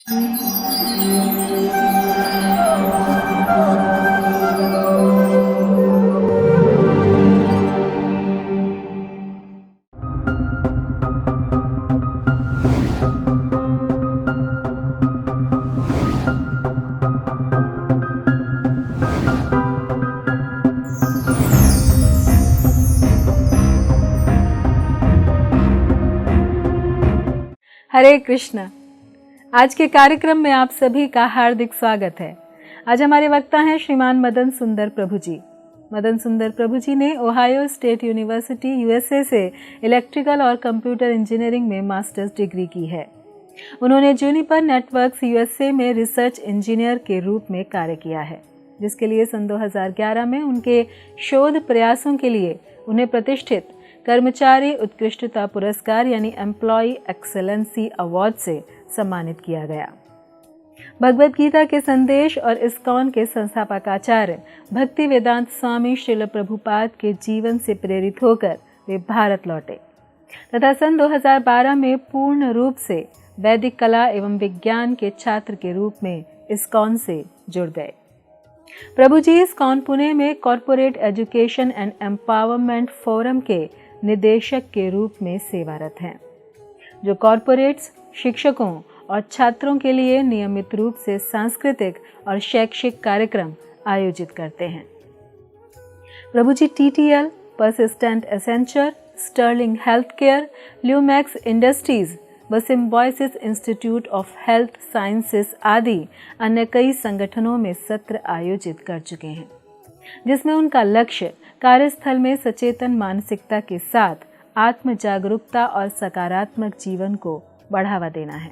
हरे कृष्ण। आज के कार्यक्रम में आप सभी का हार्दिक स्वागत है। आज हमारे वक्ता हैं श्रीमान मदन सुंदर प्रभु जी। मदन सुंदर प्रभु जी ने ओहायो स्टेट यूनिवर्सिटी यूएसए से इलेक्ट्रिकल और कंप्यूटर इंजीनियरिंग में मास्टर्स डिग्री की है। उन्होंने जूनिपर नेटवर्क्स यूएसए में रिसर्च इंजीनियर के रूप में कार्य किया है, जिसके लिए सन 2011 में उनके शोध प्रयासों के लिए उन्हें प्रतिष्ठित कर्मचारी उत्कृष्टता पुरस्कार यानी एम्प्लॉय एक्सेलेंसी अवार्ड से सम्मानित किया गया। भगवद गीता के संदेश और इस्कॉन के संस्थापक आचार्य भक्ति वेदांत स्वामी श्रील प्रभुपाद के जीवन से प्रेरित होकर वे भारत लौटे तथा सन 2012 में पूर्ण रूप से वैदिक कला एवं विज्ञान के छात्र के रूप में इस्कॉन से जुड़ गए। प्रभु जी इस्कॉन पुणे में corporate education and empowerment forum के निदेशक के रूप में सेवारत हैं, जो कॉरपोरेट्स, शिक्षकों और छात्रों के लिए नियमित रूप से सांस्कृतिक और शैक्षिक कार्यक्रम आयोजित करते हैं। Prabhu ji TTL, Persistent Accenture, Sterling health care, Lumax Industries व Symbiosis Institute of Health Sciences आदि अन्य कई संगठनों में सत्र आयोजित कर चुके हैं, जिसमें उनका लक्ष्य कार्यस्थल में सचेतन मानसिकता के साथ आत्म जागरूकता और सकारात्मक जीवन को बढ़ावा देना है।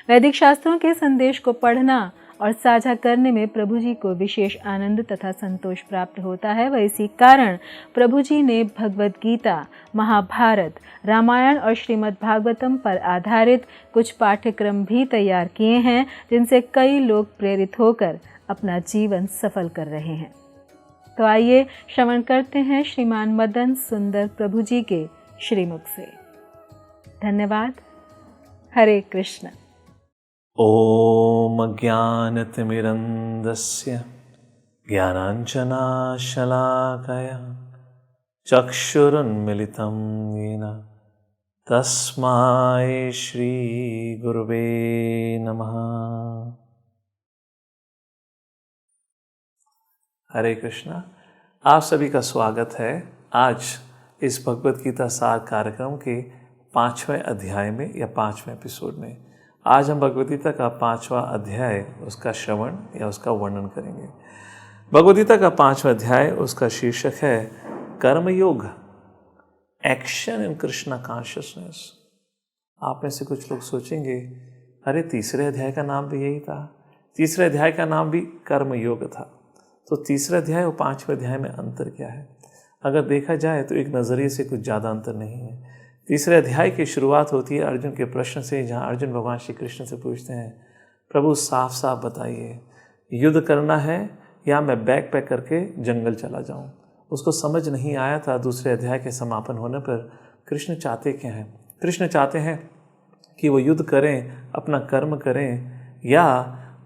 वैदिक शास्त्रों के संदेश को पढ़ना और साझा करने में प्रभु जी को विशेष आनंद तथा संतोष प्राप्त होता है। वह इसी कारण प्रभु जी ने भगवद गीता, महाभारत, रामायण और श्रीमद् भागवतम पर आधारित कुछ पाठ्यक्रम भी तैयार किए हैं, जिनसे कई लोग प्रेरित होकर अपना जीवन सफल कर रहे हैं। तो आइए श्रवण करते हैं श्रीमान मदन सुंदर प्रभु जी के श्रीमुख से। धन्यवाद। हरे कृष्ण। ओम ज्ञानतिमिरन्दस्य ज्ञानाञ्जनाशलाकया चक्षुरुन्मिलितं येन तस्मै श्रीगुरुवे नमः। हरे कृष्णा। आप सभी का स्वागत है आज इस भगवद गीता सार कार्यक्रम के 5वें अध्याय में या 5वें एपिसोड में। आज हम भगवद गीता का 5वां अध्याय, उसका श्रवण या उसका वर्णन करेंगे। भगवद गीता का 5वां अध्याय, उसका शीर्षक है कर्मयोग, एक्शन इन कृष्णा कॉन्शियसनेस। आप में से कुछ लोग सोचेंगे, अरे तीसरे अध्याय का नाम भी यही था, तीसरे अध्याय का नाम भी कर्मयोग था, तो तीसरा अध्याय और 5वें अध्याय में अंतर क्या है? अगर देखा जाए तो एक नज़रिए से कुछ ज़्यादा अंतर नहीं है। तीसरे अध्याय की शुरुआत होती है अर्जुन के प्रश्न से, जहाँ अर्जुन भगवान श्री कृष्ण से पूछते हैं, प्रभु साफ साफ बताइए, युद्ध करना है या मैं बैग पैक करके जंगल चला जाऊँ? उसको समझ नहीं आया था। दूसरे अध्याय के समापन होने पर कृष्ण चाहते क्या हैं? कृष्ण चाहते हैं कि वो युद्ध करें, अपना कर्म करें, या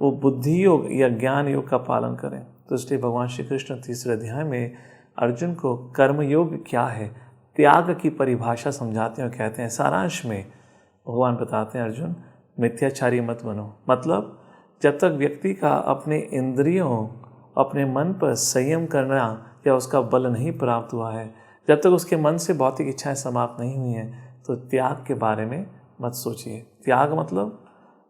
वो बुद्धि योग या ज्ञान योग का पालन करें। तो इसलिए भगवान श्री कृष्ण तीसरे अध्याय में अर्जुन को कर्मयोग क्या है, त्याग की परिभाषा समझाते हैं और कहते हैं, सारांश में भगवान बताते हैं, अर्जुन मिथ्याचारी मत बनो। मतलब जब तक व्यक्ति का अपने इंद्रियों, अपने मन पर संयम करना या उसका बल नहीं प्राप्त हुआ है, जब तक उसके मन से भौतिक इच्छाएं समाप्त नहीं हुई हैं, तो त्याग के बारे में मत सोचिए। त्याग मतलब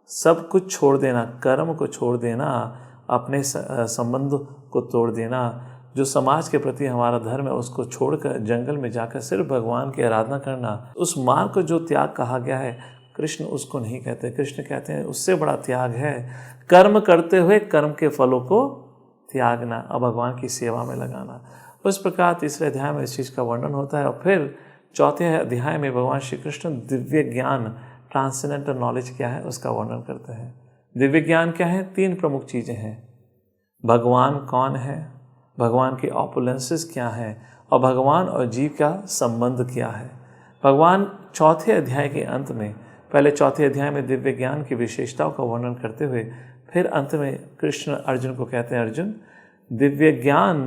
सब कुछ छोड़ देना, कर्म को छोड़ देना, अपने संबंध को तोड़ देना, जो समाज के प्रति हमारा धर्म है उसको छोड़कर जंगल में जाकर सिर्फ भगवान की आराधना करना, उस मार्ग को जो त्याग कहा गया है, कृष्ण उसको नहीं कहते। कृष्ण कहते हैं उससे बड़ा त्याग है कर्म करते हुए कर्म के फलों को त्यागना और भगवान की सेवा में लगाना। उस प्रकार तीसरे अध्याय में इस चीज़ का वर्णन होता है। और फिर चौथे अध्याय में भगवान श्री कृष्ण दिव्य ज्ञान, ट्रांसेंडेंटल नॉलेज क्या है उसका वर्णन करते हैं। दिव्य ज्ञान क्या है? 3 प्रमुख चीज़ें हैं। भगवान कौन है, भगवान के ऑपुलेंसेस क्या हैं, और भगवान और जीव का संबंध क्या है। भगवान चौथे अध्याय के अंत में पहले चौथे अध्याय में दिव्य ज्ञान की विशेषताओं का वर्णन करते हुए फिर अंत में कृष्ण अर्जुन को कहते हैं, अर्जुन दिव्य ज्ञान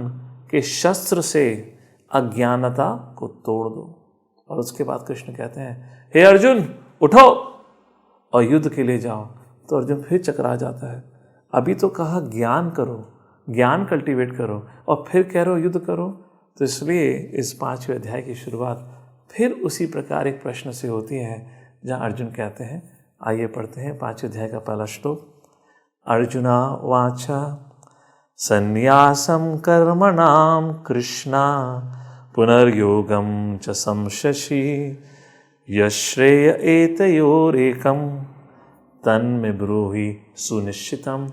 के शस्त्र से अज्ञानता को तोड़ दो। और उसके बाद कृष्ण कहते हैं, हे अर्जुन उठो और युद्ध के लिए जाओ। तो अर्जुन फिर चकरा जाता है, अभी तो कहा ज्ञान करो, ज्ञान कल्टीवेट करो और फिर कह रहे हो युद्ध करो। तो इसलिए इस 5वें अध्याय की शुरुआत फिर उसी प्रकार एक प्रश्न से होती है, जहाँ अर्जुन कहते हैं, आइए पढ़ते हैं 5वें अध्याय का पहला श्लोक। अर्जुना वाचा संन्यासम कर्मणाम कृष्णा पुनर्योगम च संशशि यश्रेय एतयोरेकम तन्मे ब्रूहि सुनिश्चितम।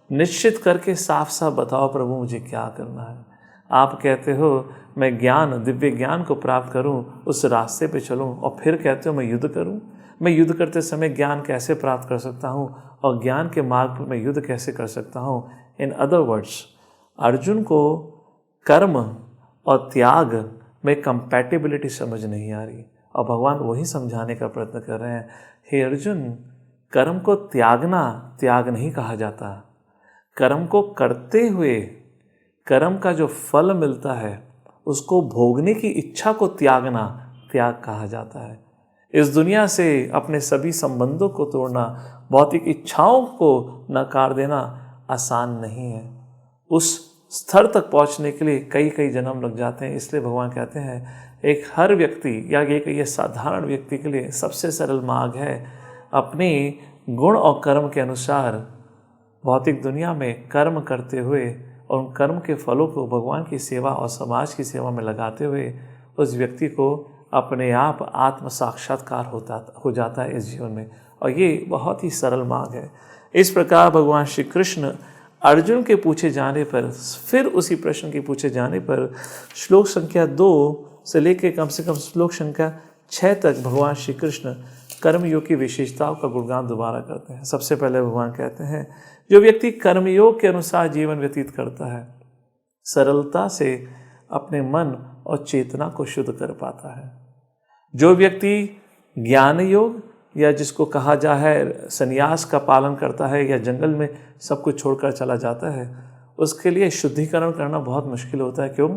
निश्चित करके साफ साफ बताओ प्रभु मुझे क्या करना है। आप कहते हो मैं ज्ञान दिव्य ज्ञान को प्राप्त करूं, उस रास्ते पे चलूं, और फिर कहते हो मैं युद्ध करूं। मैं युद्ध करते समय ज्ञान कैसे प्राप्त कर सकता हूं और ज्ञान के मार्ग पर मैं युद्ध कैसे कर सकता हूं। इन अदर वर्ड्स, अर्जुन को कर्म और त्याग में कंपैटिबिलिटी समझ नहीं आ रही और भगवान वही समझाने का प्रयत्न कर रहे हैं। हे अर्जुन, कर्म को त्यागना त्याग नहीं कहा जाता। कर्म को करते हुए कर्म का जो फल मिलता है उसको भोगने की इच्छा को त्यागना त्याग कहा जाता है। इस दुनिया से अपने सभी संबंधों को तोड़ना, भौतिक इच्छाओं को नकार देना आसान नहीं है। उस स्तर तक पहुंचने के लिए कई कई जन्म लग जाते हैं। इसलिए भगवान कहते हैं एक हर व्यक्ति या ये साधारण व्यक्ति के लिए सबसे सरल मार्ग है अपनी गुण और कर्म के अनुसार भौतिक दुनिया में कर्म करते हुए और उन कर्म के फलों को भगवान की सेवा और समाज की सेवा में लगाते हुए उस व्यक्ति को अपने आप आत्म साक्षात्कार हो जाता है इस जीवन में। और ये बहुत ही सरल मार्ग है। इस प्रकार भगवान श्री कृष्ण अर्जुन के पूछे जाने पर, फिर उसी प्रश्न के पूछे जाने पर श्लोक संख्या 2 से लेकर कम से कम श्लोक संख्या 6 तक भगवान श्री कृष्ण कर्मयोग की विशेषताओं का गुणगान दोबारा करते हैं। सबसे पहले भगवान कहते हैं, जो व्यक्ति कर्मयोग के अनुसार जीवन व्यतीत करता है सरलता से अपने मन और चेतना को शुद्ध कर पाता है। जो व्यक्ति ज्ञान योग या जिसको कहा जा है संन्यास का पालन करता है या जंगल में सब कुछ छोड़कर चला जाता है, उसके लिए शुद्धिकरण करना बहुत मुश्किल होता है। क्यों?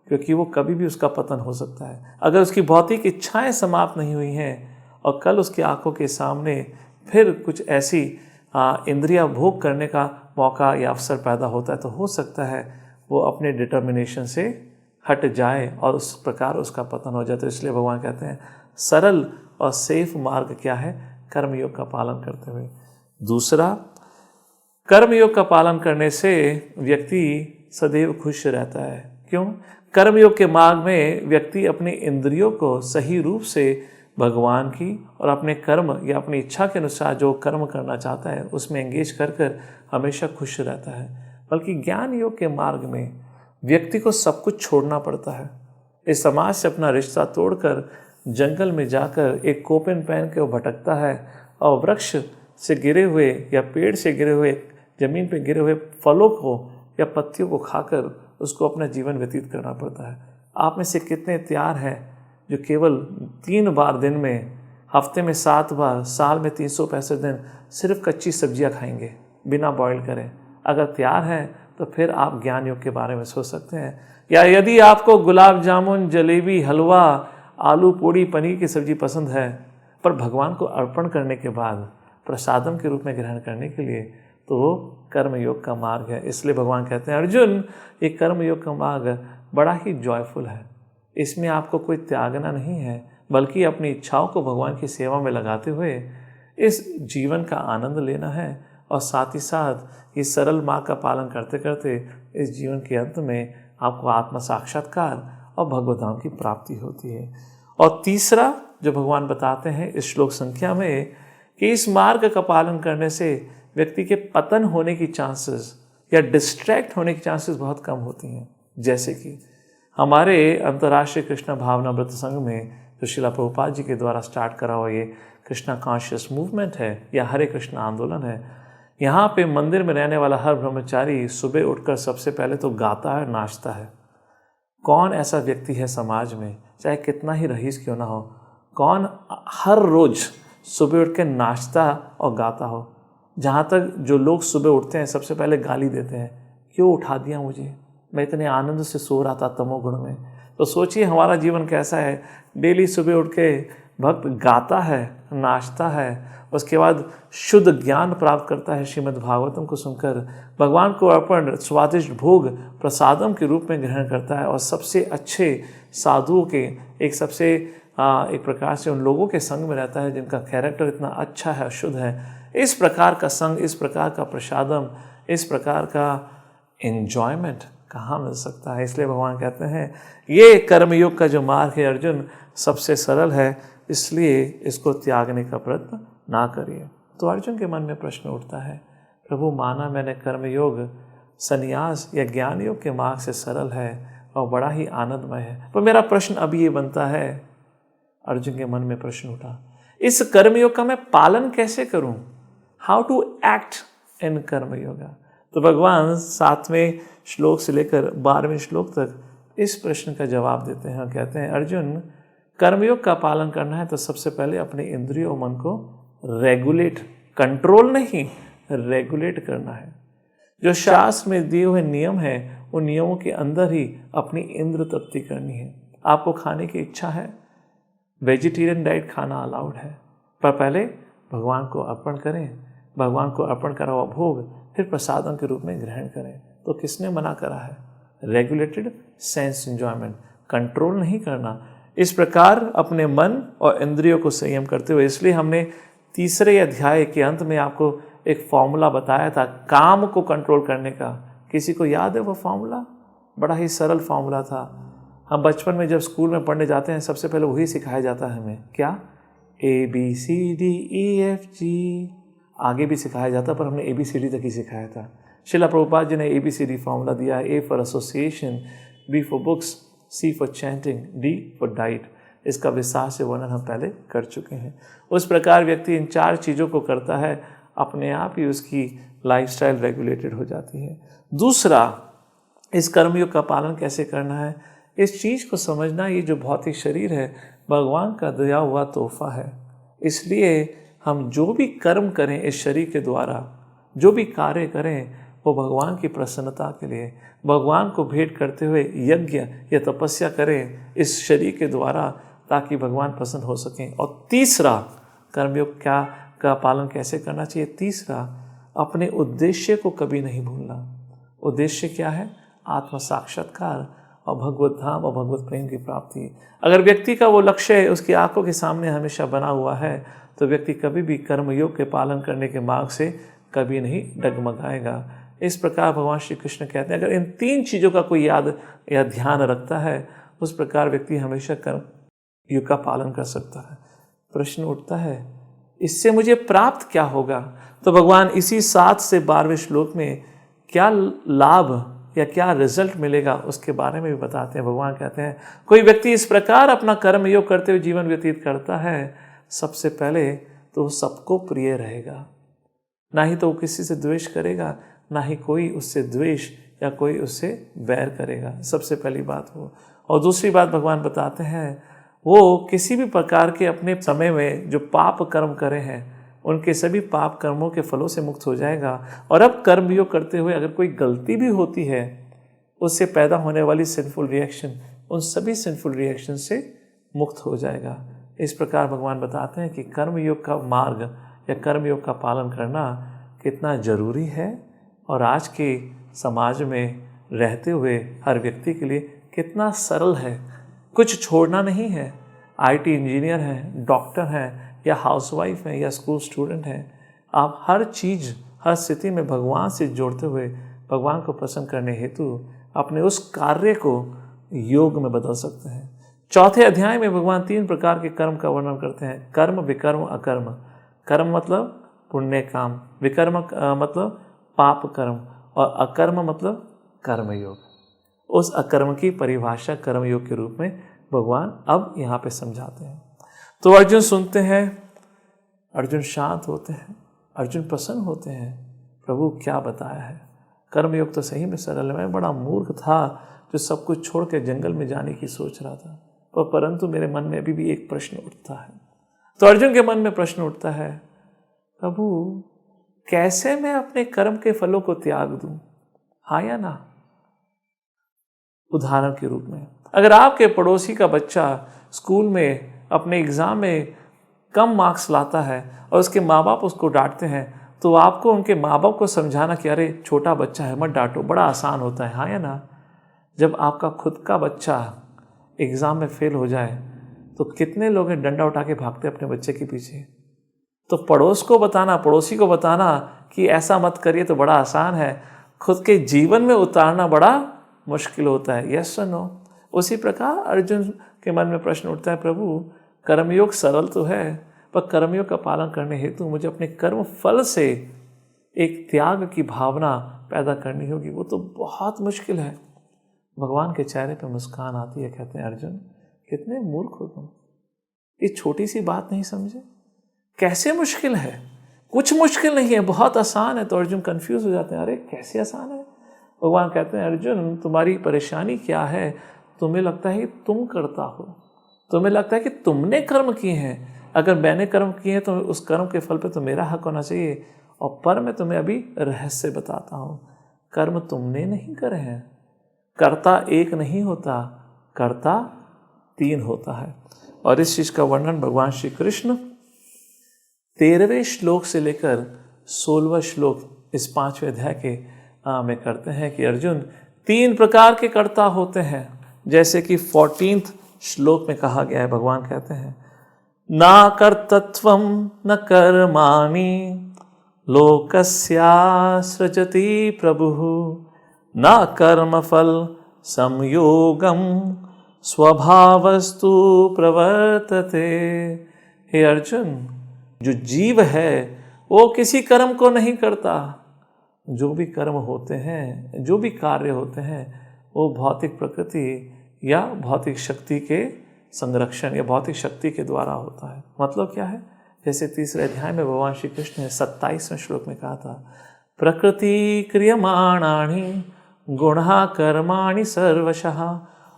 क्योंकि वो कभी भी उसका पतन हो सकता है। अगर उसकी भौतिक इच्छाएं समाप्त नहीं हुई हैं और कल उसकी आंखों के सामने फिर कुछ ऐसी इंद्रिया भोग करने का मौका या अवसर पैदा होता है, तो हो सकता है वो अपने डिटर्मिनेशन से हट जाए और उस प्रकार उसका पतन हो जाए। तो इसलिए भगवान कहते हैं सरल और सेफ मार्ग क्या है? कर्मयोग का पालन करते हुए। दूसरा, कर्मयोग का पालन करने से व्यक्ति सदैव खुश रहता है। क्यों? कर्मयोग के मार्ग में व्यक्ति अपनी इंद्रियों को सही रूप से भगवान की और अपने कर्म या अपनी इच्छा के अनुसार जो कर्म करना चाहता है उसमें एंगेज कर हमेशा खुश रहता है। बल्कि ज्ञान योग के मार्ग में व्यक्ति को सब कुछ छोड़ना पड़ता है। इस समाज से अपना रिश्ता तोड़कर जंगल में जाकर एक कोपेन पहन के वो भटकता है और वृक्ष से गिरे हुए या पेड़ से गिरे हुए, जमीन पे गिरे हुए फलों को या पत्तियों को खाकर उसको अपना जीवन व्यतीत करना पड़ता है। आप में से कितने तैयार हैं जो केवल 3 बार दिन में, हफ्ते में 7 बार, साल में 365 दिन सिर्फ कच्ची सब्जियां खाएंगे बिना बॉईल करें? अगर तैयार हैं तो फिर आप ज्ञान योग के बारे में सोच सकते हैं। या यदि आपको गुलाब जामुन, जलेबी, हलवा, आलू पूड़ी, पनीर की सब्जी पसंद है पर भगवान को अर्पण करने के बाद प्रसादम के रूप में ग्रहण करने के लिए, तो वो कर्मयोग का मार्ग है। इसलिए भगवान कहते हैं अर्जुन, ये कर्मयोग का मार्ग बड़ा ही जॉयफुल है। इसमें आपको कोई त्यागना नहीं है, बल्कि अपनी इच्छाओं को भगवान की सेवा में लगाते हुए इस जीवन का आनंद लेना है और साथ ही साथ इस सरल मार्ग का पालन करते करते इस जीवन के अंत में आपको आत्म साक्षात्कार और भगवत धाम की प्राप्ति होती है। और तीसरा जो भगवान बताते हैं इस श्लोक संख्या में कि इस मार्ग का पालन करने से व्यक्ति के पतन होने की चांसेस या डिस्ट्रैक्ट होने की चांसेस बहुत कम होती हैं। जैसे कि हमारे अंतर्राष्ट्रीय कृष्ण भावना व्रत संघ में जो शिला प्रभुपाद जी के द्वारा स्टार्ट करा हुआ ये कृष्णा कॉन्शियस मूवमेंट है या हरे कृष्ण आंदोलन है, यहाँ पे मंदिर में रहने वाला हर ब्रह्मचारी सुबह उठकर सबसे पहले तो गाता है, नाचता है। कौन ऐसा व्यक्ति है समाज में, चाहे कितना ही रईस क्यों ना हो, कौन हर रोज सुबह उठ के नाचता और गाता हो। जहाँ तक जो लोग सुबह उठते हैं सबसे पहले गाली देते हैं, क्यों उठा दिया मुझे, मैं इतने आनंद से सो रहा था तमोगुण में। तो सोचिए हमारा जीवन कैसा है। डेली सुबह उठ के भक्त गाता है, नाचता है, उसके बाद शुद्ध ज्ञान प्राप्त करता है, श्रीमद् भागवतम को सुनकर भगवान को अर्पण स्वादिष्ट भोग प्रसादम के रूप में ग्रहण करता है, और सबसे अच्छे साधुओं के एक प्रकार से उन लोगों के संग में रहता है जिनका कैरेक्टर इतना अच्छा है, शुद्ध है। इस प्रकार का संग, इस प्रकार का प्रसादम, इस प्रकार का एन्जॉयमेंट कहाँ मिल सकता है। इसलिए भगवान कहते हैं ये कर्मयोग का जो मार्ग है अर्जुन सबसे सरल है, इसलिए इसको त्यागने का प्रयत्न ना करिए। तो अर्जुन के मन में प्रश्न उठता है, प्रभु माना मैंने कर्मयोग संन्यास या ज्ञान योग के मार्ग से सरल है और बड़ा ही आनंदमय है, पर मेरा प्रश्न अब ये बनता है, अर्जुन के मन में प्रश्न उठा, इस कर्मयोग का मैं पालन कैसे करूं? How to act in कर्मयोगा। तो भगवान 7वें श्लोक से लेकर 12वें श्लोक तक इस प्रश्न का जवाब देते हैं और कहते हैं, अर्जुन कर्मयोग का पालन करना है तो सबसे पहले अपने इंद्रियों और मन को रेगुलेट, कंट्रोल नहीं, रेगुलेट करना है। जो शास्त्र में दिए हुए नियम है उन नियमों के अंदर ही अपनी इंद्र तृप्ति करनी है। आपको खाने की इच्छा है, वेजिटेरियन डाइट खाना अलाउड है, पर पहले भगवान को अर्पण करें, भगवान को अर्पण करा हुआ भोग फिर प्रसादों के रूप में ग्रहण करें। तो किसने मना करा है? रेगुलेटेड सेंस एंजॉयमेंट, कंट्रोल नहीं करना। इस प्रकार अपने मन और इंद्रियों को संयम करते हुए, इसलिए हमने 3रे अध्याय के अंत में आपको एक फॉर्मूला बताया था काम को कंट्रोल करने का। किसी को याद है वो फॉर्मूला? बड़ा ही सरल फॉर्मूला था। हम बचपन में जब स्कूल में पढ़ने जाते हैं सबसे पहले वही सिखाया जाता है हमें, क्या? ABCDEFG। आगे भी सिखाया जाता पर हमने ABCD तक ही सिखाया था। शिला प्रभुपाद जी ने ABCD फॉर्मूला दिया, A for association, B for books, C for chanting, D for diet. इसका विस्तार से वर्णन हम पहले कर चुके हैं। उस प्रकार व्यक्ति इन 4 चीज़ों को करता है, अपने आप ही उसकी लाइफस्टाइल रेगुलेटेड हो जाती है। दूसरा, इस कर्मयोग का पालन कैसे करना है, इस चीज़ को समझना, ये जो भौतिक शरीर है भगवान का दिया हुआ तोहफा है। इसलिए हम जो भी कर्म करें इस शरीर के द्वारा, जो भी कार्य करें वो भगवान की प्रसन्नता के लिए, भगवान को भेंट करते हुए यज्ञ या तपस्या करें इस शरीर के द्वारा, ताकि भगवान प्रसन्न हो सकें। और तीसरा, कर्मयोग का पालन कैसे करना चाहिए? तीसरा, अपने उद्देश्य को कभी नहीं भूलना। उद्देश्य क्या है? आत्म साक्षात्कार और भगवत धाम और भगवत प्रेम की प्राप्ति। अगर व्यक्ति का वो लक्ष्य है उसकी आंखों के सामने हमेशा बना हुआ है, तो व्यक्ति कभी भी कर्मयोग के पालन करने के मार्ग से कभी नहीं डगमगाएगा। इस प्रकार भगवान श्री कृष्ण कहते हैं, अगर इन 3 चीज़ों का कोई याद या ध्यान रखता है, उस प्रकार व्यक्ति हमेशा कर्म योग का पालन कर सकता है। प्रश्न उठता है, इससे मुझे प्राप्त क्या होगा? तो भगवान इसी 7 से 12वें श्लोक में क्या लाभ या क्या रिजल्ट मिलेगा उसके बारे में भी बताते हैं। भगवान कहते हैं, कोई व्यक्ति इस प्रकार अपना कर्म योग करते हुए जीवन व्यतीत करता है, सबसे पहले तो वो सबको प्रिय रहेगा, ना ही तो वो किसी से द्वेष करेगा, ना ही कोई उससे द्वेष या कोई उससे बैर करेगा। सबसे पहली बात वो। और दूसरी बात भगवान बताते हैं, वो किसी भी प्रकार के अपने समय में जो पाप कर्म करे हैं उनके सभी पाप कर्मों के फलों से मुक्त हो जाएगा। और अब कर्म योग करते हुए अगर कोई गलती भी होती है, उससे पैदा होने वाली सिंफुल रिएक्शन, उन सभी सिंफुल रिएक्शन से मुक्त हो जाएगा। इस प्रकार भगवान बताते हैं कि कर्म योग का मार्ग या कर्म योग का पालन करना कितना जरूरी है, और आज के समाज में रहते हुए हर व्यक्ति के लिए कितना सरल है। कुछ छोड़ना नहीं है। IT इंजीनियर हैं, डॉक्टर हैं, या हाउसवाइफ हैं, या स्कूल स्टूडेंट हैं, आप हर चीज़ हर स्थिति में भगवान से जोड़ते हुए भगवान को प्रसन्न करने हेतु अपने उस कार्य को योग में बदल सकते हैं। 4थे अध्याय में भगवान 3 प्रकार के कर्म का वर्णन करते हैं, कर्म, विकर्म, अकर्म। कर्म मतलब पुण्य काम, विकर्म मतलब पाप कर्म, और अकर्म मतलब कर्मयोग। उस अकर्म की परिभाषा कर्मयोग के रूप में भगवान अब यहाँ पे समझाते हैं। तो अर्जुन सुनते हैं, अर्जुन शांत होते हैं, अर्जुन प्रसन्न होते हैं। प्रभु क्या बताया है? कर्मयोग तो सही में सरल है। मैं बड़ा मूर्ख था जो सब कुछ छोड़ के जंगल में जाने की सोच रहा था, परंतु मेरे मन में अभी भी एक प्रश्न उठता है। तो अर्जुन के मन में प्रश्न उठता है, प्रभु कैसे मैं अपने कर्म के फलों को त्याग दूं? हाँ या ना? उदाहरण के रूप में, अगर आपके पड़ोसी का बच्चा स्कूल में अपने एग्जाम में कम मार्क्स लाता है और उसके माँ बाप उसको डांटते हैं, तो आपको उनके माँ बाप को समझाना कि अरे छोटा बच्चा है मत डांटो, बड़ा आसान होता है। हाँ या ना? जब आपका खुद का बच्चा एग्ज़ाम में फेल हो जाए तो कितने लोग हैं डंडा उठा के भागते अपने बच्चे के पीछे। तो पड़ोसी को बताना कि ऐसा मत करिए तो बड़ा आसान है, खुद के जीवन में उतारना बड़ा मुश्किल होता है। यस और नो? उसी प्रकार अर्जुन के मन में प्रश्न उठता है, प्रभु कर्मयोग सरल तो है, पर कर्मयोग का पालन करने हेतु मुझे अपने कर्म फल से एक त्याग की भावना पैदा करनी होगी, वो तो बहुत मुश्किल है। भगवान के चेहरे पर मुस्कान आती है, कहते हैं अर्जुन कितने मूर्ख हो तुम, ये छोटी सी बात नहीं समझे? कैसे मुश्किल है? कुछ मुश्किल नहीं है, बहुत आसान है। तो अर्जुन कंफ्यूज हो जाते हैं, अरे कैसे आसान है? भगवान कहते हैं अर्जुन तुम्हारी परेशानी क्या है? तुम्हें लगता है कि तुम करता हो, तुम्हें लगता है कि तुमने कर्म किए हैं। अगर मैंने कर्म किए हैं तो उस कर्म के फल पे तो मेरा हक होना चाहिए। और पर मैं तुम्हें अभी रहस्य बताता हूँ, कर्म तुमने नहीं करे हैं। कर्ता एक नहीं होता, कर्ता तीन होता है। और इस चीज़ का वर्णन भगवान श्री कृष्ण 13वें श्लोक से लेकर 16वां श्लोक इस 5वें अध्याय के में करते हैं कि अर्जुन 3 प्रकार के कर्ता होते हैं। जैसे कि 14th श्लोक में कहा गया है, भगवान कहते हैं ना कर्तत्वं न कर्माणि लोकस्यासृजति प्रभुः न कर्मफल संयोगम स्वभावस्तु प्रवर्तते। हे अर्जुन, जो जीव है वो किसी कर्म को नहीं करता। जो भी कर्म होते हैं, जो भी कार्य होते हैं, वो भौतिक प्रकृति या भौतिक शक्ति के संरक्षण या भौतिक शक्ति के द्वारा होता है। मतलब क्या है? जैसे 3रे अध्याय में भगवान श्री कृष्ण ने 27वें श्लोक में कहा था, प्रकृति क्रियमाणानि गुणा कर्माणि सर्वशः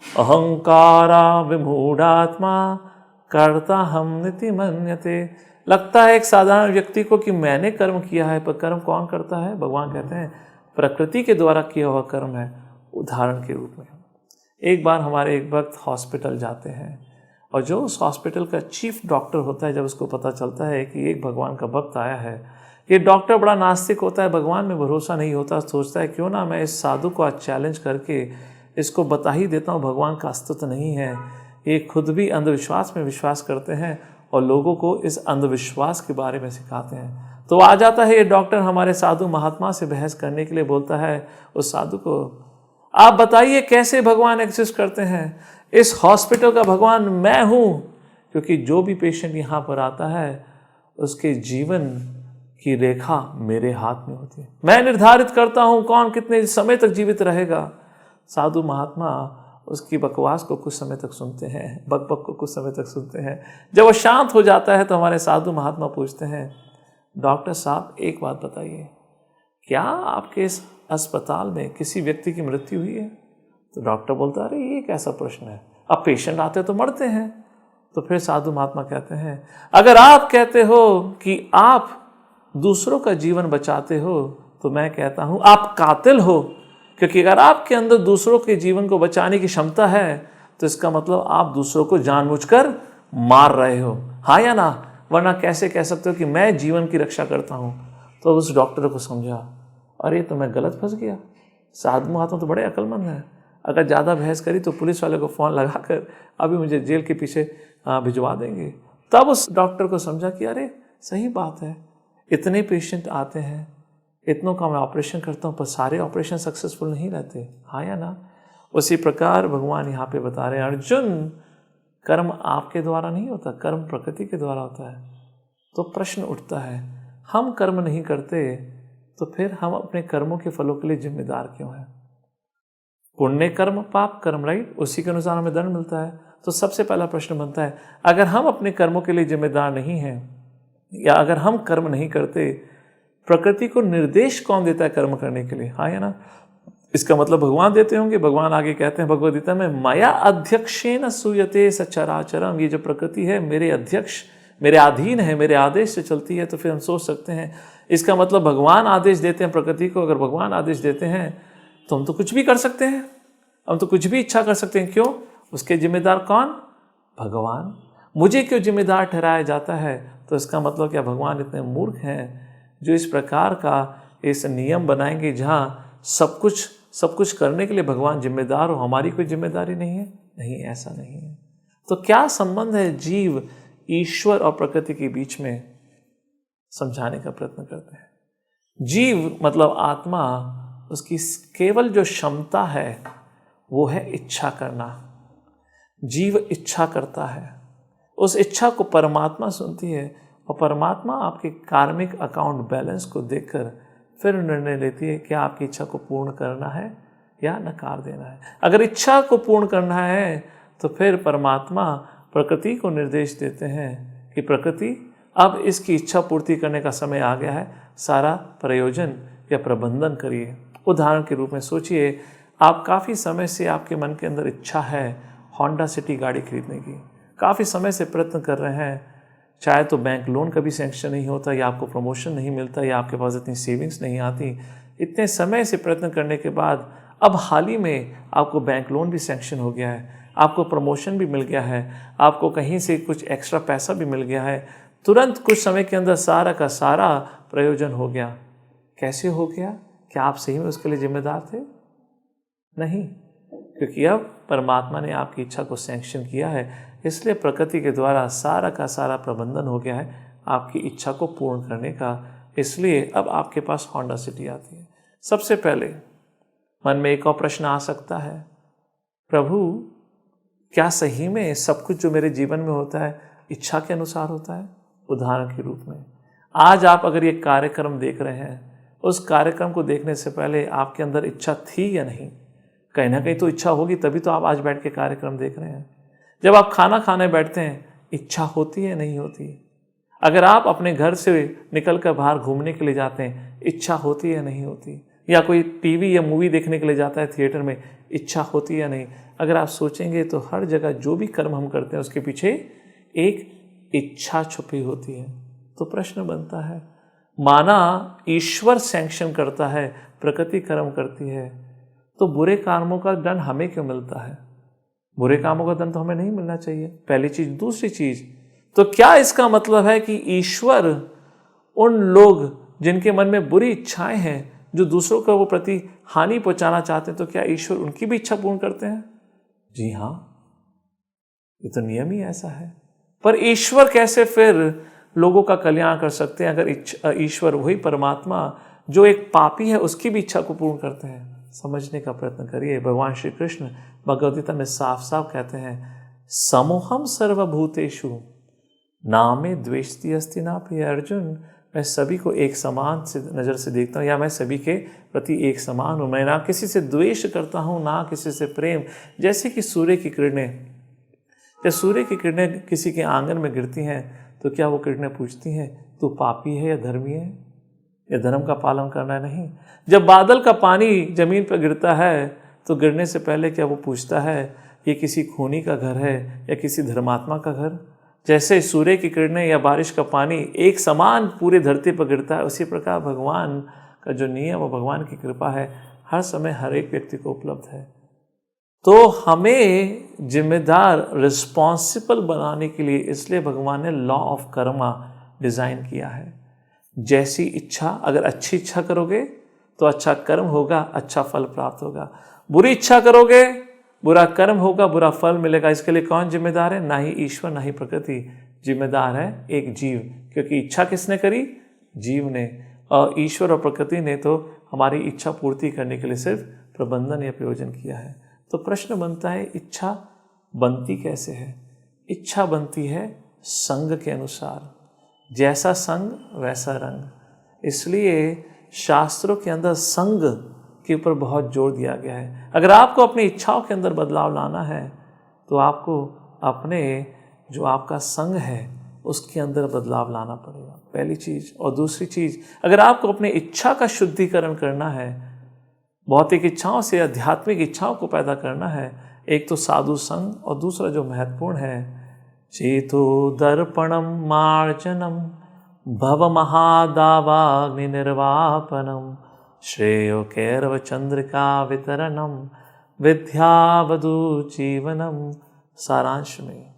अहंकारा विमूढ़ात्मा कर्ता हम निति मन्यते। लगता है एक साधारण व्यक्ति को कि मैंने कर्म किया है, पर कर्म कौन करता है? भगवान कहते हैं प्रकृति के द्वारा किया हुआ कर्म है। उदाहरण के रूप में, एक बार हमारे एक भक्त हॉस्पिटल जाते हैं और जो उस हॉस्पिटल का चीफ डॉक्टर होता है, जब उसको पता चलता है कि एक भगवान का भक्त आया है, ये डॉक्टर बड़ा नास्तिक होता है, भगवान में भरोसा नहीं होता, सोचता है क्यों ना मैं इस साधु को आज चैलेंज करके इसको बता ही देता हूँ भगवान का अस्तित्व नहीं है। ये खुद भी अंधविश्वास में विश्वास करते हैं और लोगों को इस अंधविश्वास के बारे में सिखाते हैं। तो आ जाता है ये डॉक्टर हमारे साधु महात्मा से बहस करने के लिए, बोलता है उस साधु को, आप बताइए कैसे भगवान एग्जिस्ट करते हैं? इस हॉस्पिटल का भगवान मैं हूँ, क्योंकि जो भी पेशेंट यहाँ पर आता है उसके जीवन की रेखा मेरे हाथ में होती है। मैं निर्धारित करता हूँ कौन कितने समय तक जीवित रहेगा। साधु महात्मा उसकी बकवास को कुछ समय तक सुनते हैं, बकबक को कुछ समय तक सुनते हैं। जब वो शांत हो जाता है तो हमारे साधु महात्मा पूछते हैं, डॉक्टर साहब एक बात बताइए, क्या आपके इस अस्पताल में किसी व्यक्ति की मृत्यु हुई है? तो डॉक्टर बोलता है, अरे ये कैसा प्रश्न है, अब पेशेंट आते तो मरते हैं। तो फिर साधु महात्मा कहते हैं, अगर आप कहते हो कि आप दूसरों का जीवन बचाते हो तो मैं कहता हूँ आप कातिल हो, क्योंकि अगर आपके अंदर दूसरों के जीवन को बचाने की क्षमता है तो इसका मतलब आप दूसरों को जानबूझकर मार रहे हो। हाँ या ना? वरना कैसे कह सकते हो कि मैं जीवन की रक्षा करता हूँ? तो उस डॉक्टर को समझा, अरे तो मैं गलत फंस गया। साधु महात्मा तो बड़े अक्लमंद हैं, अगर ज़्यादा बहस करी तो पुलिस वाले को फ़ोन लगाकर अभी मुझे जेल के पीछे भिजवा देंगे। तब उस डॉक्टर को समझा कि अरे सही बात है, इतने पेशेंट आते हैं, इतनों का मैं ऑपरेशन करता हूँ, पर सारे ऑपरेशन सक्सेसफुल नहीं रहते। हाँ या ना? उसी प्रकार भगवान यहाँ पे बता रहे हैं, अर्जुन कर्म आपके द्वारा नहीं होता, कर्म प्रकृति के द्वारा होता है। तो प्रश्न उठता है, हम कर्म नहीं करते तो फिर हम अपने कर्मों के फलों के लिए जिम्मेदार क्यों हैं? पुण्य कर्म पाप कर्म, राइट, उसी के अनुसार हमें दंड मिलता है। तो सबसे पहला प्रश्न बनता है, अगर हम अपने कर्मों के लिए जिम्मेदार नहीं हैं या अगर हम कर्म नहीं करते, प्रकृति को निर्देश कौन देता है कर्म करने के लिए? हाँ या ना? इसका मतलब भगवान देते होंगे। भगवान आगे कहते हैं भगवद गीता में, माया अध्यक्षेन सूयते सचराचरम। ये जो प्रकृति है मेरे अध्यक्ष मेरे अधीन है, मेरे आदेश से चलती है, तो फिर हम सोच सकते हैं इसका मतलब भगवान आदेश देते हैं प्रकृति को। अगर भगवान आदेश देते हैं तो हम तो कुछ भी कर सकते हैं, हम तो कुछ भी इच्छा कर सकते हैं। क्यों? उसके जिम्मेदार कौन? भगवान। मुझे क्यों जिम्मेदार ठहराया जाता है? तो इसका मतलब क्या भगवान इतने मूर्ख हैं जो इस प्रकार का इस नियम बनाएंगे जहाँ सब कुछ करने के लिए भगवान जिम्मेदार हो, हमारी कोई जिम्मेदारी नहीं है? नहीं, ऐसा नहीं है। तो क्या संबंध है जीव ईश्वर और प्रकृति के बीच में, समझाने का प्रयत्न करते हैं। जीव मतलब आत्मा, उसकी केवल जो क्षमता है वो है इच्छा करना। जीव इच्छा करता है, उस इच्छा को परमात्मा सुनती है और परमात्मा आपके कार्मिक अकाउंट बैलेंस को देखकर फिर निर्णय लेती है कि आपकी इच्छा को पूर्ण करना है या नकार देना है। अगर इच्छा को पूर्ण करना है तो फिर परमात्मा प्रकृति को निर्देश देते हैं कि प्रकृति अब इसकी इच्छा पूर्ति करने का समय आ गया है, सारा प्रयोजन या प्रबंधन करिए। उदाहरण के रूप में सोचिए, आप काफ़ी समय से आपके मन के अंदर इच्छा है होंडा सिटी गाड़ी खरीदने की, काफ़ी समय से प्रयत्न कर रहे हैं, चाहे तो बैंक लोन कभी सैंक्शन नहीं होता, या आपको प्रमोशन नहीं मिलता, या आपके पास इतनी सेविंग्स नहीं आती। इतने समय से प्रयत्न करने के बाद अब हाल ही में आपको बैंक लोन भी सैंक्शन हो गया है, आपको प्रमोशन भी मिल गया है, आपको कहीं से कुछ एक्स्ट्रा पैसा भी मिल गया है, तुरंत कुछ समय के अंदर सारा का सारा प्रयोजन हो गया। कैसे हो गया? क्या आप सही में उसके लिए जिम्मेदार थे? नहीं, क्योंकि अब परमात्मा ने आपकी इच्छा को सैंक्शन किया है, इसलिए प्रकृति के द्वारा सारा का सारा प्रबंधन हो गया है आपकी इच्छा को पूर्ण करने का। इसलिए अब आपके पास होंडा सिटी आती है। सबसे पहले मन में एक और प्रश्न आ सकता है, प्रभु क्या सही में सब कुछ जो मेरे जीवन में होता है इच्छा के अनुसार होता है? उदाहरण के रूप में आज आप अगर ये कार्यक्रम देख रहे हैं, उस कार्यक्रम को देखने से पहले आपके अंदर इच्छा थी या नहीं? कहीं ना कहीं तो इच्छा होगी, तभी तो आप आज बैठ के कार्यक्रम देख रहे हैं। जब आप खाना खाने बैठते हैं, इच्छा होती है नहीं होती? अगर आप अपने घर से निकल कर बाहर घूमने के लिए जाते हैं, इच्छा होती है नहीं होती? या कोई टीवी या मूवी देखने के लिए जाता है थिएटर में, इच्छा होती है नहीं? अगर आप सोचेंगे तो हर जगह जो भी कर्म हम करते हैं उसके पीछे एक इच्छा छुपी होती है। तो प्रश्न बनता है, माना ईश्वर सैंक्शन करता है, प्रकृति कर्म करती है, तो बुरे कर्मों का दंड हमें क्यों मिलता है? बुरे कामों का दंड तो हमें नहीं मिलना चाहिए, पहली चीज। दूसरी चीज, तो क्या इसका मतलब है कि ईश्वर उन लोग जिनके मन में बुरी इच्छाएं हैं, जो दूसरों को वो प्रति हानि पहुंचाना चाहते हैं, तो क्या ईश्वर उनकी भी इच्छा पूर्ण करते हैं? जी हाँ, ये तो नियम ही ऐसा है। पर ईश्वर कैसे फिर लोगों का कल्याण कर सकते हैं अगर ईश्वर वही परमात्मा जो एक पापी है उसकी भी इच्छा को पूर्ण करते हैं? समझने का प्रयत्न करिए। भगवान श्री कृष्ण भगवद गीता में साफ साफ कहते हैं, समोहम सर्वभूतेषु नामे द्वेष्टि अस्ति ना प्रिय। अर्जुन, मैं सभी को एक समान से नज़र से देखता हूँ, या मैं सभी के प्रति एक समान हूँ। मैं ना किसी से द्वेष करता हूँ, ना किसी से प्रेम। जैसे कि सूर्य की किरणें, जब सूर्य की किरणें किसी के आंगन में गिरती हैं, तो क्या वो किरणें पूछती हैं तू पापी है या धर्मी है, या धर्म का पालन करना है? नहीं। जब बादल का पानी जमीन पर गिरता है, तो गिरने से पहले क्या वो पूछता है ये किसी खूनी का घर है या किसी धर्मात्मा का घर? जैसे सूर्य की किरणें या बारिश का पानी एक समान पूरे धरती पर गिरता है, उसी प्रकार भगवान का जो नियम और भगवान की कृपा है हर समय हर एक व्यक्ति को उपलब्ध है। तो हमें जिम्मेदार, रिस्पॉन्सिबल बनाने के लिए इसलिए भगवान ने लॉ ऑफ कर्मा डिज़ाइन किया है। जैसी इच्छा, अगर अच्छी इच्छा करोगे तो अच्छा कर्म होगा, अच्छा फल प्राप्त होगा। बुरी इच्छा करोगे, बुरा कर्म होगा, बुरा फल मिलेगा। इसके लिए कौन जिम्मेदार है? ना ही ईश्वर ना ही प्रकृति, जिम्मेदार है एक जीव। क्योंकि इच्छा किसने करी? जीव ने। और ईश्वर और प्रकृति ने तो हमारी इच्छा पूर्ति करने के लिए सिर्फ प्रबंधन या प्रयोजन किया है। तो प्रश्न बनता है, इच्छा बनती कैसे है? इच्छा बनती है संग के अनुसार, जैसा संग वैसा रंग। इसलिए शास्त्रों के अंदर संग के ऊपर बहुत जोर दिया गया है। अगर आपको अपनी इच्छाओं के अंदर बदलाव लाना है, तो आपको अपने जो आपका संग है उसके अंदर बदलाव लाना पड़ेगा, पहली चीज़। और दूसरी चीज़, अगर आपको अपनी इच्छा का शुद्धिकरण करना है, भौतिक इच्छाओं से आध्यात्मिक इच्छाओं को पैदा करना है, एक तो साधु संग और दूसरा जो महत्वपूर्ण है चेतोदर्पणं मार्जनं भवमहादावाग्निर्वापनं श्रेयो कैरवचंद्रिका वितरणं विद्यावधू जीवनम। सारांश में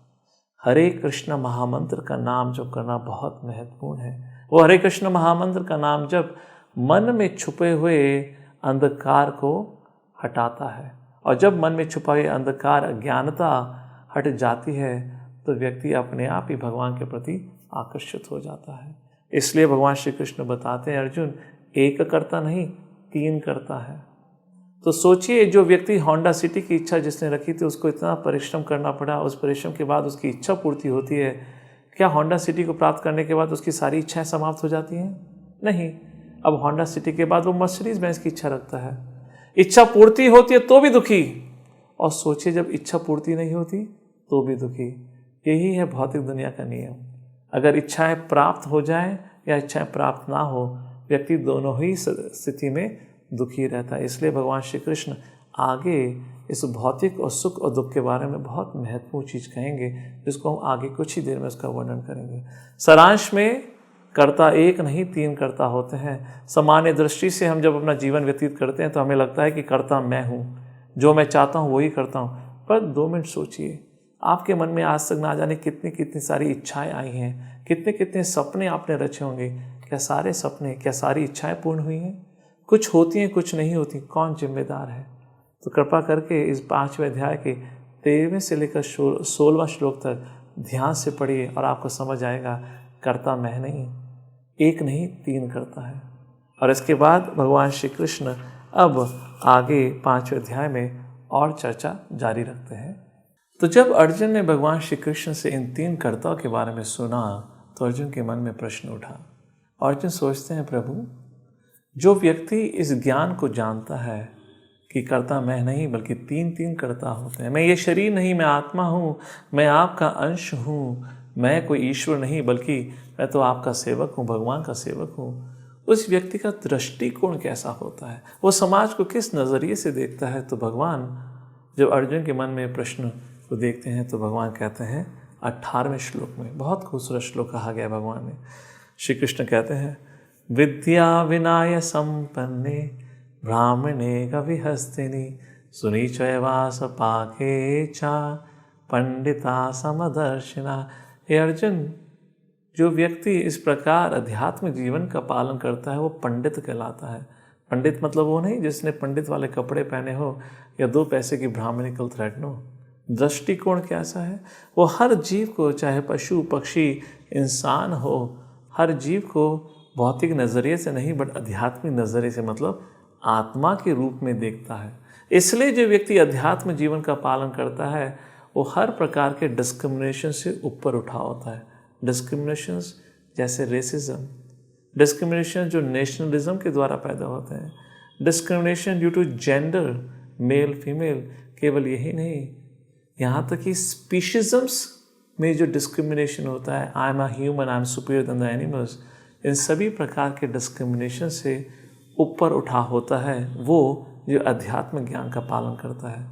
हरे कृष्ण महामंत्र का नाम जप करना बहुत महत्वपूर्ण है। वो हरे कृष्ण महामंत्र का नाम जप मन में छुपे हुए अंधकार को हटाता है, और जब मन में छुपा हुए अंधकार अज्ञानता हट जाती है तो व्यक्ति अपने आप ही भगवान के प्रति आकर्षित हो जाता है। इसलिए भगवान श्री कृष्ण बताते हैं, अर्जुन एक करता नहीं, 3 करता है। तो सोचिए, जो व्यक्ति होंडा सिटी की इच्छा जिसने रखी थी, उसको इतना परिश्रम करना पड़ा, उस परिश्रम के बाद उसकी इच्छा पूर्ति होती है। क्या होंडा सिटी को प्राप्त करने के बाद उसकी सारी इच्छाएं समाप्त हो जाती हैं? नहीं। अब होंडा सिटी के बाद वो मर्सिडीज बेंज की इच्छा रखता है। इच्छा पूर्ति होती है तो भी दुखी, और सोचिए जब इच्छा पूर्ति नहीं होती तो भी दुखी। यही है भौतिक दुनिया का नियम। अगर इच्छाएं प्राप्त हो जाएं या इच्छाएं प्राप्त ना हो, व्यक्ति दोनों ही स्थिति में दुखी रहता है। इसलिए भगवान श्री कृष्ण आगे इस भौतिक और सुख और दुख के बारे में बहुत महत्वपूर्ण चीज़ कहेंगे, जिसको हम आगे कुछ ही देर में उसका वर्णन करेंगे। सारांश में कर्ता एक नहीं, 3 कर्ता होते हैं। सामान्य दृष्टि से हम जब अपना जीवन व्यतीत करते हैं तो हमें लगता है कि कर्ता मैं हूँ, जो मैं चाहता हूँ वही करता हूँ। पर 2 मिनट सोचिए, आपके मन में आज तक ना जाने कितनी कितनी सारी इच्छाएं आई हैं, कितने कितने सपने आपने रचे होंगे। क्या सारे सपने, क्या सारी इच्छाएं पूर्ण हुई हैं? कुछ होती हैं, कुछ नहीं होती। कौन जिम्मेदार है? तो कृपा करके इस 5वें अध्याय के 13वें से लेकर 16वां श्लोक तक ध्यान से पढ़िए और आपको समझ आएगा कर्ता मैं नहीं, एक नहीं 3 करता है। और इसके बाद भगवान श्री कृष्ण अब आगे 5वें अध्याय में और चर्चा जारी रखते हैं। तो जब अर्जुन ने भगवान श्री कृष्ण से इन 3 कर्ताओं के बारे में सुना तो अर्जुन के मन में प्रश्न उठा। अर्जुन सोचते हैं, प्रभु जो व्यक्ति इस ज्ञान को जानता है कि कर्ता मैं नहीं बल्कि 3 कर्ता होते हैं, मैं ये शरीर नहीं, मैं आत्मा हूँ, मैं आपका अंश हूँ, मैं कोई ईश्वर नहीं बल्कि मैं तो आपका सेवक हूँ, भगवान का सेवक हूँ, उस व्यक्ति का दृष्टिकोण कैसा होता है, वो समाज को किस नज़रिए से देखता है। तो भगवान जब अर्जुन के मन में प्रश्न को देखते हैं तो भगवान कहते हैं 18वें श्लोक में, बहुत खूबसूरत श्लोक कहा गया भगवान ने। श्री कृष्ण कहते हैं, विद्या विनाय संपन्ने ब्राह्मणे कविहस्तिनि सुनीचैवास पाके चा पंडिता समदर्शिना। हे अर्जुन, जो व्यक्ति इस प्रकार अध्यात्म जीवन का पालन करता है वो पंडित कहलाता है। पंडित मतलब वो नहीं जिसने पंडित वाले कपड़े पहने हो या 2 पैसे की ब्राह्मणिकल थ्रेड हो। दृष्टिकोण कैसा है? वो हर जीव को, चाहे पशु पक्षी इंसान हो, हर जीव को भौतिक नज़रिए से नहीं बट आध्यात्मिक नज़रिए से, मतलब आत्मा के रूप में देखता है। इसलिए जो व्यक्ति अध्यात्म जीवन का पालन करता है वो हर प्रकार के डिस्क्रिमिनेशन से ऊपर उठा होता है। डिस्क्रिमिनेशंस जैसे रेसिज्म, डिस्क्रिमिनेशन जो नेशनलिज्म के द्वारा पैदा होते हैं, discrimination due to gender, male female, केवल यही नहीं, यहाँ तक कि स्पीशीज़म्स में जो डिस्क्रिमिनेशन होता है, I am a human, I am superior than the animals, इन सभी प्रकार के डिस्क्रिमिनेशन से ऊपर उठा होता है वो जो अध्यात्म ज्ञान का पालन करता है।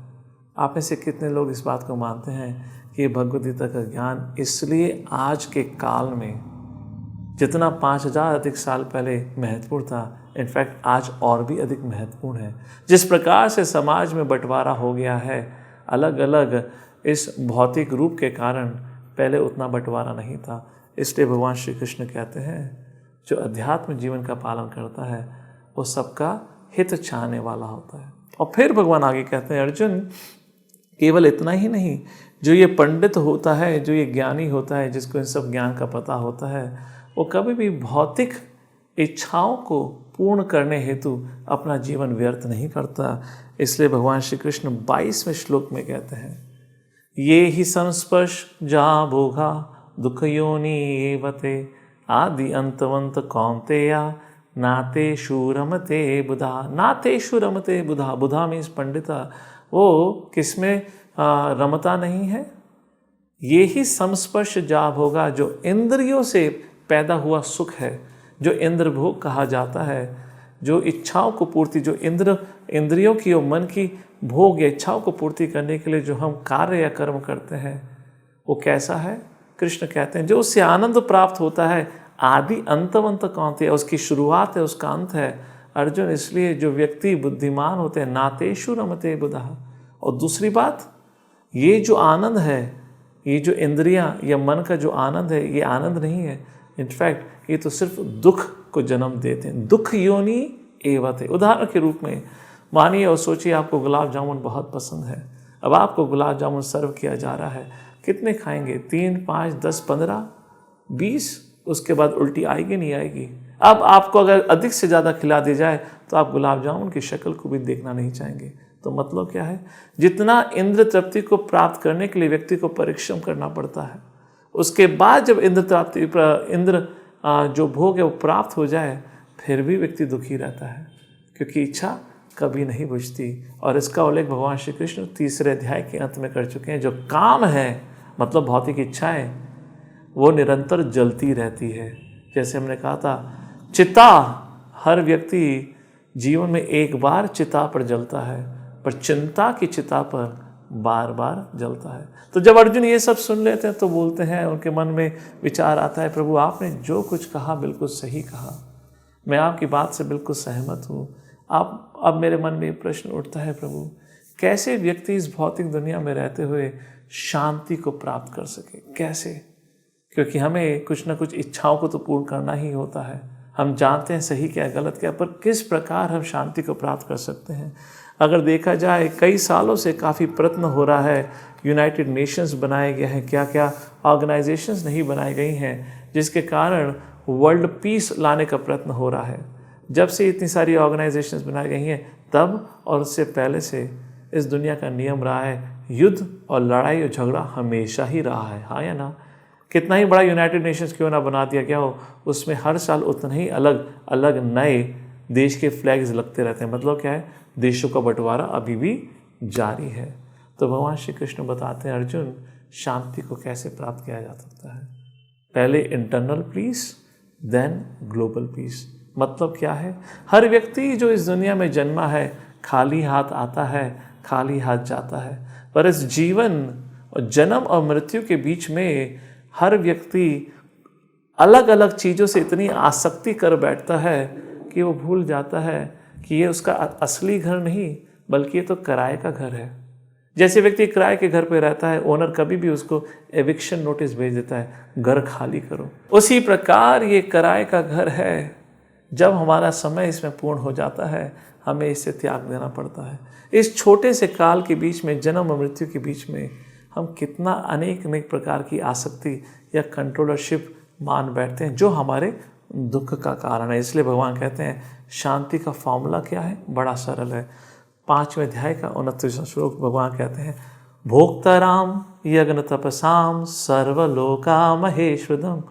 आप में से कितने लोग इस बात को मानते हैं कि भगवद गीता का ज्ञान इसलिए आज के काल में जितना 5000 अधिक साल पहले महत्वपूर्ण था, इनफैक्ट आज और भी अधिक महत्वपूर्ण है। जिस प्रकार से समाज में बंटवारा हो गया है अलग अलग इस भौतिक रूप के कारण, पहले उतना बंटवारा नहीं था। इसलिए भगवान श्री कृष्ण कहते हैं जो अध्यात्म जीवन का पालन करता है वो सबका हित चाहने वाला होता है। और फिर भगवान आगे कहते हैं, अर्जुन केवल इतना ही नहीं, जो ये पंडित होता है, जो ये ज्ञानी होता है, जिसको इन सब ज्ञान का पता होता है, वो कभी भी भौतिक इच्छाओं को पूर्ण करने हेतु अपना जीवन व्यर्थ नहीं करता। इसलिए भगवान श्री कृष्ण 22वें श्लोक में कहते हैं, ये ही संस्पर्श जा भोगा दुख योनि एवते आदि अंतवंत कौन्तेया नातेषु रमते बुधा। नातेषु रमते बुधा, बुधा मीन्स पंडिता, वो किसमें रमता नहीं है। ये ही संस्पर्श जा भोगा, जो इंद्रियों से पैदा हुआ सुख है, जो इंद्र भोग कहा जाता है, जो इच्छाओं को पूर्ति, जो इंद्रियों की और मन की भोग या इच्छाओं को पूर्ति करने के लिए जो हम कार्य या कर्म करते हैं, वो कैसा है? कृष्ण कहते हैं जो उससे आनंद प्राप्त होता है, आदि अंतवंत कौनते है, उसकी शुरुआत है, उसका अंत है। अर्जुन, इसलिए जो व्यक्ति बुद्धिमान होते हैं, नातेषु रमते बुधः। और दूसरी बात, ये जो आनंद है, ये जो इंद्रियां या मन का जो आनंद है, ये आनंद नहीं है। इनफैक्ट ये तो सिर्फ दुख को जन्म देते हैं। दुख योनि एवते। उदाहरण के रूप में मानिए और सोचिए आपको गुलाब जामुन बहुत पसंद है। अब आपको गुलाब जामुन सर्व किया जा रहा है, कितने खाएंगे? 3, 5, 10, 15, 20? उसके बाद उल्टी आएगी नहीं आएगी? अब आपको अगर अधिक से ज़्यादा खिला दी जाए तो आप गुलाब जामुन की शक्ल को भी देखना नहीं चाहेंगे। तो मतलब क्या है? जितना इंद्र तृप्ति को प्राप्त करने के लिए व्यक्ति को परिश्रम करना पड़ता है, उसके बाद जब इंद्र जो भोग है वो प्राप्त हो जाए, फिर भी व्यक्ति दुखी रहता है, क्योंकि इच्छा कभी नहीं बुझती। और इसका उल्लेख भगवान श्री कृष्ण 3 अध्याय के अंत में कर चुके हैं। जो काम है, मतलब भौतिक इच्छाएं, वो निरंतर जलती रहती है। जैसे हमने कहा था, चिता, हर व्यक्ति जीवन में एक बार चिता पर जलता है, पर चिंता की चिता पर बार बार जलता है। तो जब अर्जुन ये सब सुन लेते हैं तो बोलते हैं, उनके मन में विचार आता है, प्रभु आपने जो कुछ कहा बिल्कुल सही कहा, मैं आपकी बात से बिल्कुल सहमत हूँ। अब मेरे मन में ये प्रश्न उठता है, प्रभु कैसे व्यक्ति इस भौतिक दुनिया में रहते हुए शांति को प्राप्त कर सके? कैसे? क्योंकि हमें कुछ ना कुछ इच्छाओं को तो पूर्ण करना ही होता है। हम जानते हैं सही क्या गलत क्या, पर किस प्रकार हम शांति को प्राप्त कर सकते हैं? अगर देखा जाए, कई सालों से काफ़ी प्रयत्न हो रहा है, यूनाइटेड नेशंस बनाए गए हैं, क्या क्या ऑर्गेनाइजेशंस नहीं बनाई गई हैं, जिसके कारण वर्ल्ड पीस लाने का प्रयत्न हो रहा है। जब से इतनी सारी ऑर्गेनाइजेशंस बनाई गई हैं, तब और उससे पहले से इस दुनिया का नियम रहा है, युद्ध और लड़ाई और झगड़ा हमेशा ही रहा है। हाँ या ना? कितना ही बड़ा यूनाइटेड नेशंस क्यों ना बना दिया गया हो, उसमें हर साल उतना ही अलग अलग नए देश के फ्लैग्स लगते रहते हैं। मतलब क्या है? देशों का बंटवारा अभी भी जारी है। तो भगवान श्री कृष्ण बताते हैं, अर्जुन शांति को कैसे प्राप्त किया जा सकता है? पहले internal peace, then global peace. मतलब क्या है? हर व्यक्ति जो इस दुनिया में जन्मा है, खाली हाथ आता है, खाली हाथ जाता है। पर इस जीवन और जन्म और मृत्यु के बीच में हर व्यक्ति अलग अलग चीज़ों से इतनी आसक्ति कर बैठता है कि वो भूल जाता है कि ये उसका असली घर नहीं, बल्कि ये तो किराए का घर है। जैसे व्यक्ति किराए के घर पे रहता है, ओनर कभी भी उसको एविक्शन नोटिस भेज देता है, घर खाली करो। उसी प्रकार ये किराए का घर है। जब हमारा समय इसमें पूर्ण हो जाता है, हमें इसे त्याग देना पड़ता है। इस छोटे से काल के बीच में, जन्म और मृत्यु के बीच में, हम कितना अनेक प्रकार की आसक्ति या कंट्रोलरशिप मान बैठते हैं, जो हमारे दुख का कारण है। इसलिए भगवान कहते हैं, शांति का फॉर्मूला क्या है? बड़ा सरल है। 5वें अध्याय का 29वां श्लोक भगवान कहते हैं, भोक्ताराम यज्ञ तपसाम सर्वलोका महेश्वरम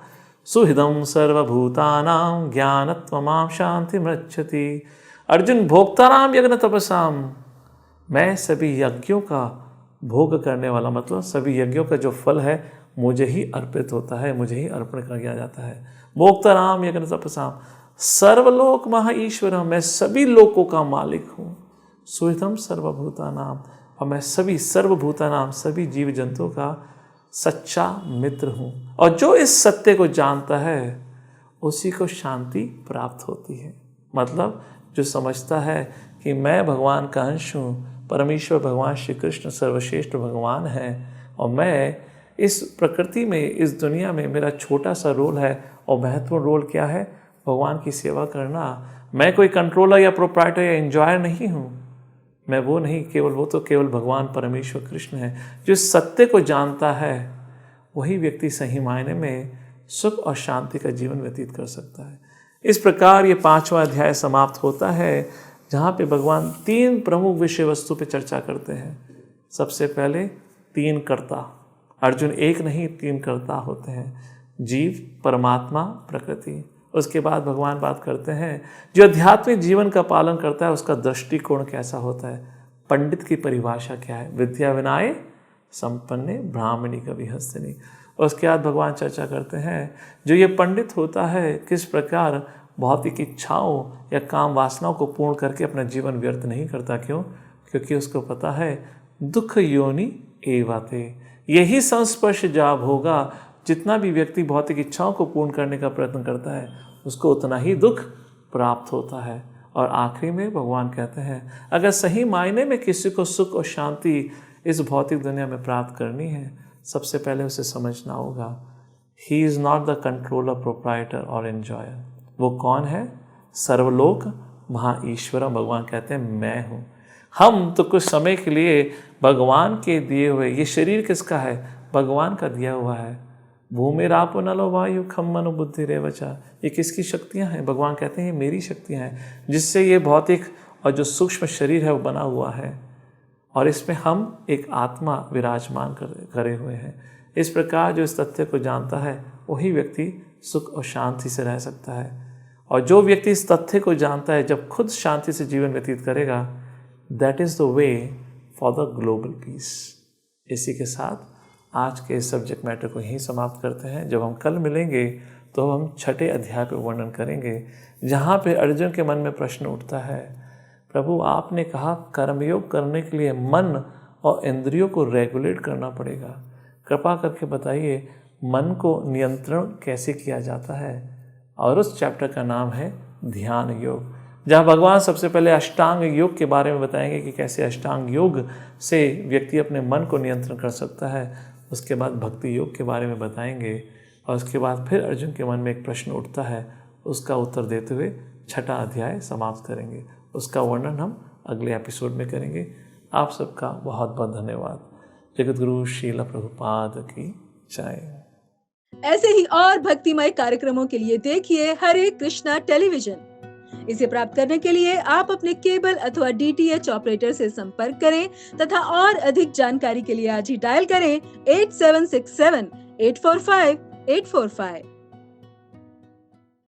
सुहृदम सर्वभूतानां ज्ञानत्वमां शांति मृच्छति। अर्जुन, भोक्ताराम यज्ञ तपसाम, मैं सभी यज्ञों का भोग करने वाला, मतलब सभी यज्ञों का जो फल है मुझे ही अर्पित होता है, मुझे ही अर्पण कर दिया जाता है। भोक्ताराम यज्ञ तपसाम सर्वलोक महा ईश्वरम, मैं सभी लोकों का मालिक हूँ। सुहृदम सर्वभूतानाम, और मैं सभी सर्वभूतानाम, सभी जीव जंतुओं का सच्चा मित्र हूँ। और जो इस सत्य को जानता है उसी को शांति प्राप्त होती है। मतलब जो समझता है कि मैं भगवान का अंश हूँ, परमेश्वर भगवान श्री कृष्ण सर्वश्रेष्ठ भगवान है, और मैं इस प्रकृति में, इस दुनिया में मेरा छोटा सा रोल है, और महत्वपूर्ण रोल क्या है? भगवान की सेवा करना। मैं कोई कंट्रोलर या प्रोप्राइटर या एंजॉयर नहीं हूँ, मैं वो नहीं, केवल वो तो केवल भगवान परमेश्वर कृष्ण है। जो सत्य को जानता है वही व्यक्ति सही मायने में सुख और शांति का जीवन व्यतीत कर सकता है। इस प्रकार ये 5वां अध्याय समाप्त होता है, जहाँ पे भगवान 3 प्रमुख विषय वस्तु पे चर्चा करते हैं। सबसे पहले 3 कर्ता। अर्जुन एक नहीं, 3 कर्ता होते हैं, जीव, परमात्मा, प्रकृति। उसके बाद भगवान बात करते हैं, जो आध्यात्मिक जीवन का पालन करता है उसका दृष्टिकोण कैसा होता है, पंडित की परिभाषा क्या है, विद्या विनय संपन्ने ब्राह्मणी कवि हस्तिनी। उसके बाद भगवान चर्चा करते हैं, जो ये पंडित होता है किस प्रकार भौतिक इच्छाओं या काम वासनाओं को पूर्ण करके अपना जीवन व्यर्थ नहीं करता। क्यों? क्योंकि उसको पता है दुख योनि एवाते, यही संस्पर्श जाप होगा। जितना भी व्यक्ति भौतिक इच्छाओं को पूर्ण करने का प्रयत्न करता है उसको उतना ही दुख प्राप्त होता है। और आखिरी में भगवान कहते हैं, अगर सही मायने में किसी को सुख और शांति इस भौतिक दुनिया में प्राप्त करनी है, सबसे पहले उसे समझना होगा, he is not the controller, proprietor और एंजॉयर। वो कौन है? सर्वलोक महाईश्वर। भगवान कहते हैं मैं हूँ। हम तो कुछ समय के लिए भगवान के दिए हुए, ये शरीर किसका है? भगवान का दिया हुआ है। भूमिरापो नलो वायु खम मनो बुद्धि रेवचा, ये किसकी शक्तियाँ हैं? भगवान कहते हैं ये मेरी शक्तियाँ हैं, जिससे ये भौतिक और जो सूक्ष्म शरीर है वो बना हुआ है, और इसमें हम एक आत्मा विराजमान करे हुए हैं। इस प्रकार जो इस तथ्य को जानता है वही व्यक्ति सुख और शांति से रह सकता है। और जो व्यक्ति इस तथ्य को जानता है, जब खुद शांति से जीवन व्यतीत करेगा, that is the way for the global piece. इसी के साथ आज के इस सब्जेक्ट मैटर को यहीं समाप्त करते हैं। जब हम कल मिलेंगे तो हम 6ठे अध्याय पर वर्णन करेंगे, जहाँ पे अर्जुन के मन में प्रश्न उठता है, प्रभु आपने कहा कर्मयोग करने के लिए मन और इंद्रियों को रेगुलेट करना पड़ेगा, कृपा करके बताइए मन को नियंत्रण कैसे किया जाता है। और उस चैप्टर का नाम है ध्यान योग, जहाँ भगवान सबसे पहले अष्टांग योग के बारे में बताएंगे कि कैसे अष्टांग योग से व्यक्ति अपने मन को नियंत्रण कर सकता है। उसके बाद भक्ति योग के बारे में बताएंगे, और उसके बाद फिर अर्जुन के मन में एक प्रश्न उठता है, उसका उत्तर देते हुए 6ठा अध्याय समाप्त करेंगे। उसका वर्णन हम अगले एपिसोड में करेंगे। आप सबका बहुत बहुत धन्यवाद। जगत गुरु श्रील प्रभुपाद की जय। ऐसे ही और भक्तिमय कार्यक्रमों के लिए देखिए हरे कृष्णा टेलीविजन। इसे प्राप्त करने के लिए आप अपने केबल अथवा DTH ऑपरेटर से संपर्क करें तथा और अधिक जानकारी के लिए आज ही डायल करें 8767 845 845।